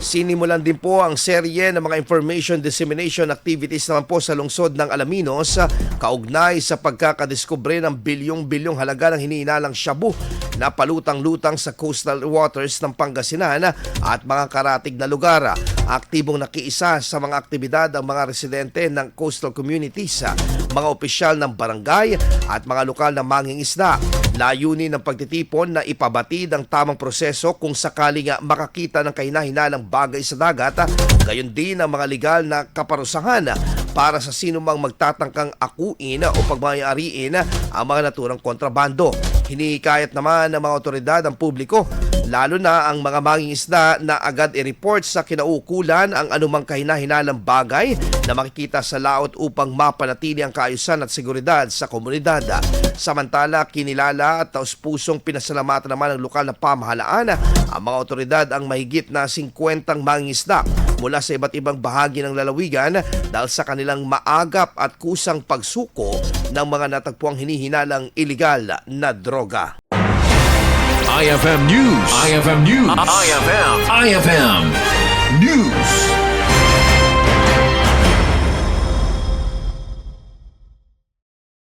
Sinimulan din po ang serye ng mga information dissemination activities naman po sa lungsod ng Alaminos kaugnay sa pagkakadiskubre ng bilyong-bilyong halaga ng hinihinalang shabu na palutang-lutang sa coastal waters ng Pangasinan at mga karatig na lugar. Aktibong nakiisa sa mga aktibidad ang mga residente ng coastal communities, mga opisyal ng barangay at mga lokal na mangingisda. Layunin ng pagtitipon na ipabatid ang tamang proseso kung sakaling makakita ng kahina-hinalang bagay sa dagat, gayon din ang mga legal na kaparusahan para sa sinumang magtatangkang akuin o pagmayariin ang mga naturang kontrabando. Hinihikayat naman ng mga otoridad ang publiko, lalo na ang mga mangingisda, na agad i-report sa kinaukulan ang anumang kahina-hinalang bagay na makikita sa laot upang mapanatili ang kaayusan at seguridad sa komunidad. Samantala, kinilala at taus-pusong pinasalamatan naman ng lokal na pamahalaan ang mga otoridad ang mahigit na 50 mangingisda mula sa iba't ibang bahagi ng lalawigan dahil sa kanilang maagap at kusang pagsuko ng mga natagpuang hinihinalang iligal na droga. IFM News. IFM News. IFM News.